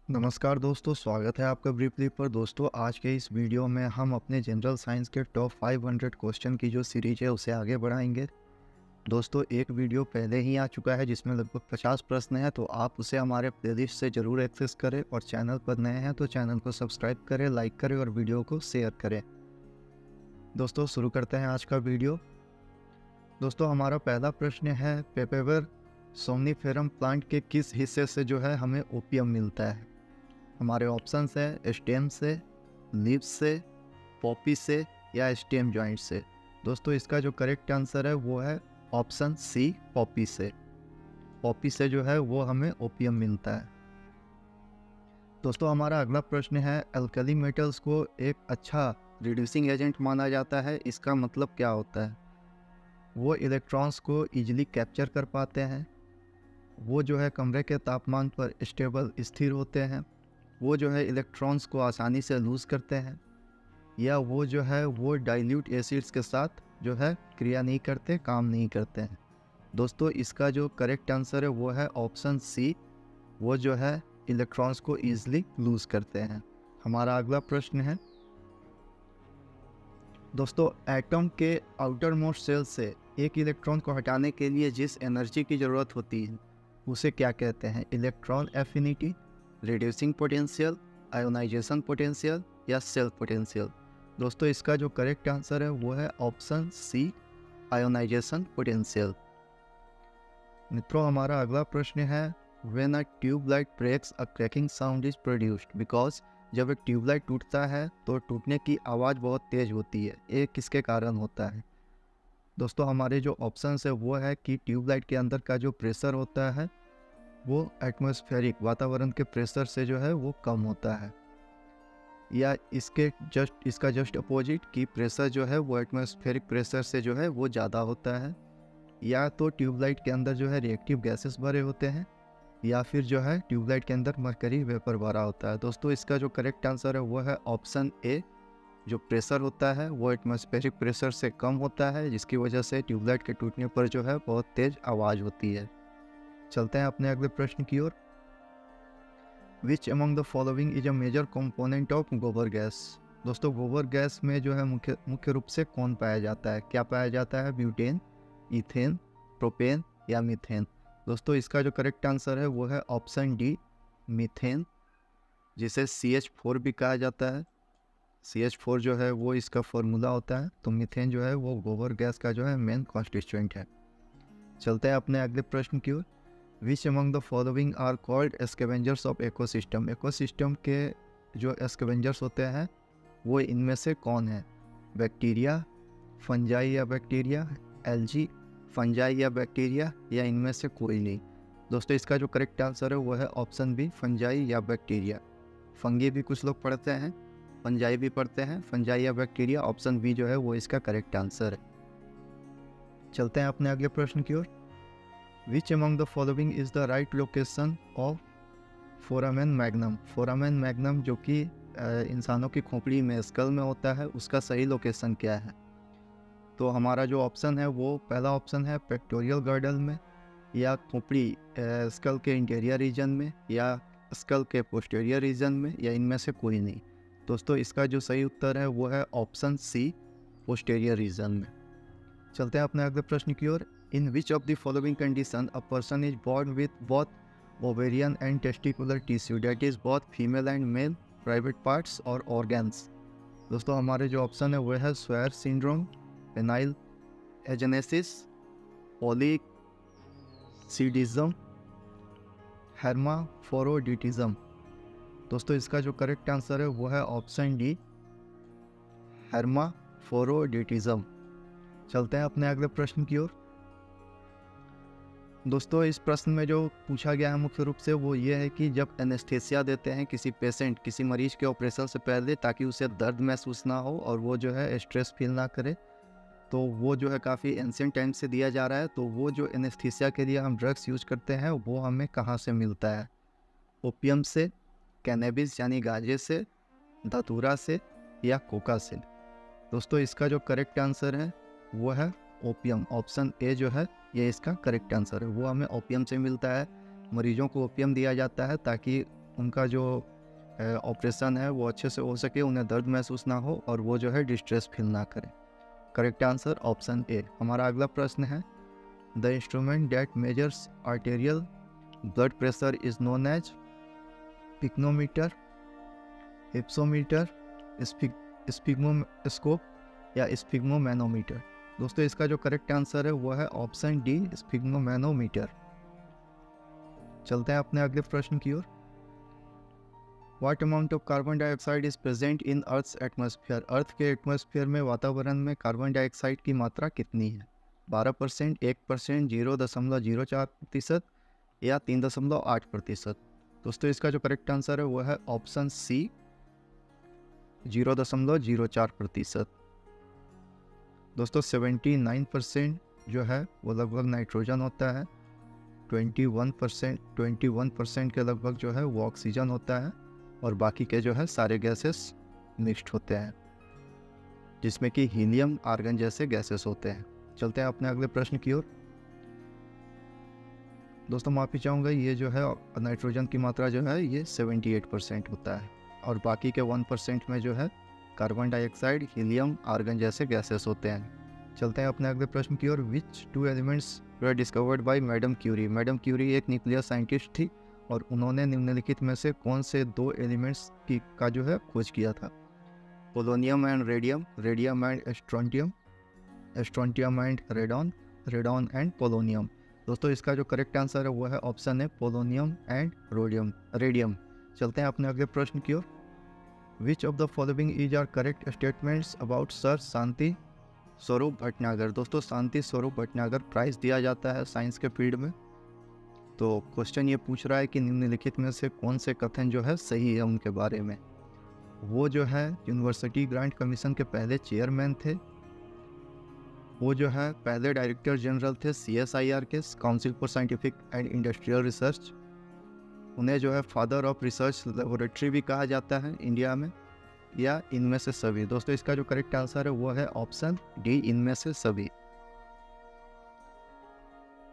नमस्कार दोस्तों, स्वागत है आपका ब्रीफली पर। दोस्तों, आज के इस वीडियो में हम अपने जनरल साइंस के टॉप 500 क्वेश्चन की जो सीरीज है उसे आगे बढ़ाएंगे। दोस्तों, एक वीडियो पहले ही आ चुका है जिसमें लगभग 50 प्रश्न हैं, तो आप उसे हमारे प्लेलिस्ट से ज़रूर एक्सेस करें और चैनल पर नए हैं तो चैनल को सब्सक्राइब करें, लाइक करें और वीडियो को शेयर करें। दोस्तों, शुरू करते हैं आज का वीडियो। दोस्तों, हमारा पहला प्रश्न है, पेपेवर सोमनीफेरम प्लांट के किस हिस्से से जो है हमें ओपियम मिलता है? हमारे ऑप्शंस है स्टेम से, लीव्स से, पॉपी से या स्टेम जॉइंट से। दोस्तों, इसका जो करेक्ट आंसर है वो है ऑप्शन सी, पॉपी से। पॉपी से जो है वो हमें ओपियम मिलता है। दोस्तों, हमारा अगला प्रश्न है, अल्कली मेटल्स को एक अच्छा रिड्यूसिंग एजेंट माना जाता है, इसका मतलब क्या होता है? वो इलेक्ट्रॉन्स को ईजिली कैप्चर कर पाते हैं, वो जो है कमरे के तापमान पर स्टेबल स्थिर होते हैं, वो जो है इलेक्ट्रॉन्स को आसानी से लूज़ करते हैं, या वो जो है वो डाइल्यूट एसिड्स के साथ जो है क्रिया नहीं करते, काम नहीं करते हैं। दोस्तों, इसका जो करेक्ट आंसर है वो है ऑप्शन सी, वो जो है इलेक्ट्रॉन्स को ईजिली लूज़ करते हैं। हमारा अगला प्रश्न है, दोस्तों, एटम के आउटर मोस्ट सेल से एक इलेक्ट्रॉन को हटाने के लिए जिस एनर्जी की ज़रूरत होती है उसे क्या कहते हैं? Electron affinity, reducing potential, ionization potential या सेल पोटेंशियल। दोस्तों, इसका जो करेक्ट आंसर है वो है ऑप्शन सी, आयोनाइजेशन पोटेंशियल। मित्रों, हमारा अगला प्रश्न है, when a tubelight breaks a cracking sound is produced because जब एक ट्यूबलाइट टूटता है तो टूटने की आवाज़ बहुत तेज़ होती है, ये किसके कारण होता है? दोस्तों, हमारे जो ऑप्शंस है वो है कि ट्यूबलाइट के अंदर का जो प्रेशर होता है वो एटमॉस्फेरिक वातावरण के प्रेशर से जो है वो कम होता है, या इसका जस्ट अपोजिट कि प्रेशर जो है वो एटमॉस्फेरिक प्रेशर से जो है वो ज़्यादा होता है, या तो ट्यूबलाइट के अंदर जो है रिएक्टिव गैसेस भरे होते हैं, या फिर जो है ट्यूबलाइट के अंदर मरकरी वेपर भरा होता है। दोस्तों, इसका जो करेक्ट आंसर है वो है ऑप्शन ए, जो प्रेशर होता है वो एटमॉस्फेरिक प्रेशर से कम होता है, जिसकी वजह से ट्यूबलाइट के टूटने पर जो है बहुत तेज़ आवाज़ होती है। चलते हैं अपने अगले प्रश्न की ओर। Which among the following is a major component of gobar gas? दोस्तों, गोबर गैस में जो है मुख्य रूप से कौन पाया जाता है? क्या पाया जाता है? ब्यूटेन, इथेन, प्रोपेन या मीथेन? दोस्तों, इसका जो करेक्ट आंसर है वो है ऑप्शन डी, मीथेन, जिसे CH4 भी कहा जाता है। CH4 जो है वो इसका फॉर्मूला होता है, तो मीथेन जो है वो गोबर गैस का जो है मेन कॉन्स्टिट्यूएंट है। चलते हैं अपने अगले प्रश्न की ओर। Which among the following are called scavengers of ecosystem? Ecosystem के जो स्कैवेंजर्स होते हैं वो इनमें से कौन है? बैक्टीरिया, फंजाई या बैक्टीरिया, एल्जी, फंजाई या बैक्टीरिया, या इनमें से कोई नहीं? दोस्तों, इसका जो करेक्ट आंसर है वो है ऑप्शन बी, फंजाई या बैक्टीरिया। फंगी भी कुछ लोग पढ़ते हैं, फंजाई भी पढ़ते हैं, फंजाई या बैक्टीरिया, ऑप्शन बी जो है वो इसका करेक्ट आंसर है। चलते हैं अपने अगले प्रश्न की ओर। Which among the following is the right location of foramen magnum? Foramen magnum जो कि इंसानों की खोपड़ी में, स्कल में होता है, उसका सही लोकेशन क्या है? तो हमारा जो ऑप्शन है वो पहला ऑप्शन है पेक्टोरियल गर्डल में, या खोपड़ी स्कल के इंटीरियर रीजन में, या स्कल के पोस्टीरियर रीजन में, या इनमें से कोई नहीं। दोस्तों, इसका जो सही उत्तर है वो है ऑप्शन सी, पोस्टीरियर रीजन में। चलते हैं अपने अगले प्रश्न की ओर। In which of the following condition a person is born with both ovarian and testicular tissue, that is both female and male private parts और ऑर्गन्स? दोस्तों, हमारे जो ऑप्शन है वो है Swyer syndrome, penile agenesis, polysidism, hermaphroditism. दोस्तों, इसका जो करेक्ट आंसर है वो है ऑप्शन डी, हेर्माफ्रोडिटिज्म। चलते हैं अपने अगले प्रश्न की ओर। दोस्तों, इस प्रश्न में जो पूछा गया है मुख्य रूप से वो ये है कि जब एनेस्थेसिया देते हैं किसी पेशेंट, किसी मरीज के ऑपरेशन से पहले, ताकि उसे दर्द महसूस ना हो और वो जो है स्ट्रेस फील ना करे, तो वो जो है काफ़ी एंशिएंट टाइम से दिया जा रहा है। तो वो जो एनेस्थीसिया के लिए हम ड्रग्स यूज करते हैं वो हमें कहाँ से मिलता है? ओपियम से, कैनेबिस यानी गांजे से, धतूरा से, या कोका से? दोस्तों, इसका जो करेक्ट आंसर है वो है ओपियम। ऑप्शन ए जो है ये इसका करेक्ट आंसर है। वो हमें ओपियम से मिलता है। मरीजों को ओपियम दिया जाता है ताकि उनका जो ऑपरेशन है वो अच्छे से हो सके, उन्हें दर्द महसूस ना हो और वो जो है डिस्ट्रेस फील ना करें। Correct answer option A. हमारा अगला प्रश्न है, the instrument that measures arterial blood pressure is known as pycnometer, hypsometer, sphygmoscope या स्पिग्मोमैनोमीटर। दोस्तों इसका जो करेक्ट आंसर है वो है ऑप्शन डी, स्पिग्मोमैनोमीटर। चलते हैं अपने अगले प्रश्न की ओर। What amount of carbon dioxide is present in Earth's atmosphere? अर्थ के एटमॉस्फेयर में, वातावरण में कार्बन डाइऑक्साइड की मात्रा कितनी है? 12%, 1%, 0.04% या 3.8%। दोस्तों इसका जो करेक्ट आंसर है वो है ऑप्शन सी, 0.04%। दोस्तों 79% जो है वो लगभग नाइट्रोजन होता है, 21% के लगभग जो है वो ऑक्सीजन होता है और बाकी के जो है सारे गैसेस मिक्स्ड होते हैं, जिसमें कि हीलियम, आर्गन जैसे गैसेस होते हैं। चलते हैं अपने अगले प्रश्न की ओर। दोस्तों माफ़ी चाहूँगा, ये जो है नाइट्रोजन की मात्रा जो है ये 78% होता है और बाकी के 1% में जो है कार्बन डाइऑक्साइड, हीलियम, आर्गन जैसे गैसेस होते हैं। चलते हैं अपने अगले प्रश्न की ओर। Which 2 elements were discovered by madam Curie? Madam Curie एक न्यूक्लियर साइंटिस्ट थी और उन्होंने निम्नलिखित में से कौन से 2 एलिमेंट्स का जो है खोज किया था? Polonium and radium, radium and strontium, strontium and radon, radon and polonium. दोस्तों इसका जो करेक्ट आंसर है वो है ऑप्शन है पोलोनियम एंड रेडियम। चलते हैं अपने अगले प्रश्न की ओर। Which of the following is are correct statements about sir Shanti Swarup Bhatnagar? दोस्तों शांति स्वरूप भटनागर प्राइज़ दिया जाता है साइंस के फील्ड में। तो क्वेश्चन ये पूछ रहा है कि निम्नलिखित में से कौन से कथन जो है सही है उनके बारे में। वो जो है यूनिवर्सिटी ग्रांट कमीशन के पहले चेयरमैन थे, वो जो है पहले डायरेक्टर जनरल थे CSIR के, council for scientific and industrial research. उन्हें जो है फादर ऑफ रिसर्च लेबोरेटरी भी कहा जाता है इंडिया में, या इनमें से सभी। दोस्तों इसका जो करेक्ट आंसर है वो है ऑप्शन डी, इनमें से सभी।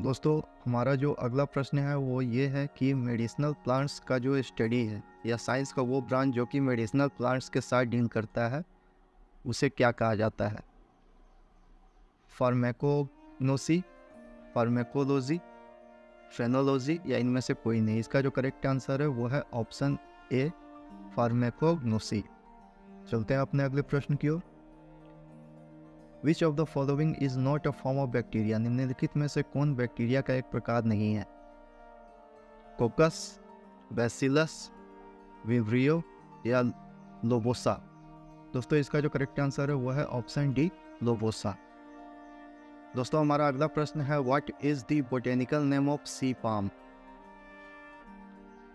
दोस्तों हमारा जो अगला प्रश्न है वो ये है कि मेडिसिनल प्लांट्स का जो स्टडी है या साइंस का वो ब्रांच जो कि मेडिसिनल प्लांट्स के साथ डील करता है उसे क्या कहा जाता है? फार्मेकोग्नोसी, फार्मेकोलॉजी, फेनोलॉजी या इनमें से कोई नहीं। इसका जो करेक्ट आंसर है वो है ऑप्शन ए, फार्मेकोग्नोसी। चलते हैं अपने अगले प्रश्न की ओर। Which of the following is not a form of bacteria? निम्नलिखित में से कौन बैक्टीरिया का एक प्रकार नहीं है? कोकस, बैसिलस, विब्रियो या लोबोसा। दोस्तों इसका जो करेक्ट आंसर है वो है ऑप्शन डी, लोबोसा। दोस्तों हमारा अगला प्रश्न है, what is the botanical name of sea palm?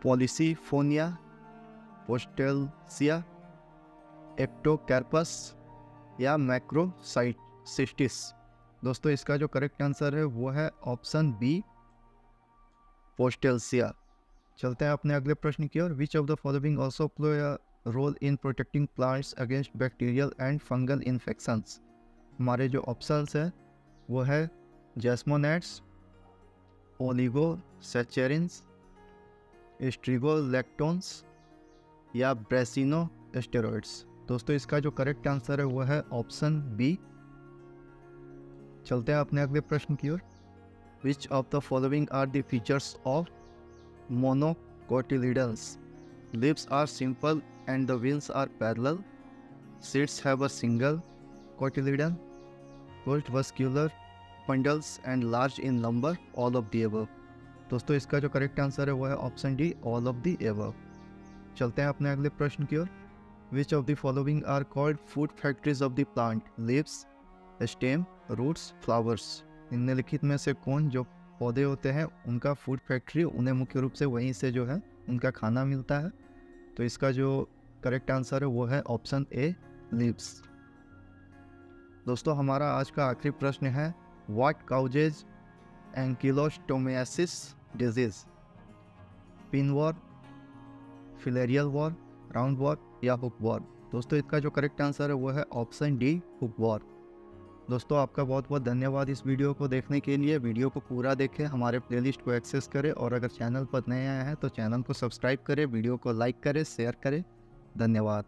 Polysiphonia, postelsia, ectocarpus या मैक्रोसिस्टिस। दोस्तों इसका जो करेक्ट आंसर है वो है ऑप्शन बी, पोस्टेल्सिया। चलते हैं अपने अगले प्रश्न की ओर। Which of the following also play a role in protecting plants against bacterial and fungal infections? हमारे जो ऑप्शंस है वो है जैस्मोनेट्स, ओलिगोसैचेरिन्स, स्ट्रिगोलेक्टोन्स या ब्रेसिनोस्टेरॉइड्स। दोस्तों इसका जो करेक्ट आंसर है वो है ऑप्शन बी। चलते हैं अपने अगले प्रश्न की ओर। Which of the following are the features of monocotyledons? Leaves are simple and the wings are parallel, seeds have a single cotyledon, postvascular bundles and large in number, all of the above. दोस्तों इसका जो correct answer है वो है option D, all of the above. चलते हैं अपने अगले प्रश्न की ओर। Which of the following are called food factories of the plant? Lives, stem, roots, flowers. निम्नलिखित में से कौन जो पौधे होते हैं उनका फूड फैक्ट्री, उन्हें मुख्य रूप से वहीं से जो है उनका खाना मिलता है? तो इसका जो करेक्ट आंसर है वो है ऑप्शन ए, लीव्स। दोस्तों हमारा आज का आखिरी प्रश्न है, what causes ancylostomiasis disease? Pinworm, filarial worm, round worm या हुकवॉर्म? दोस्तों इसका जो करेक्ट आंसर है वो है ऑप्शन डी, हुकवॉर्म। दोस्तों आपका बहुत बहुत धन्यवाद इस वीडियो को देखने के लिए। वीडियो को पूरा देखें, हमारे प्लेलिस्ट को एक्सेस करें और अगर चैनल पर नए आए हैं तो चैनल को सब्सक्राइब करें, वीडियो को लाइक करें, शेयर करें। धन्यवाद।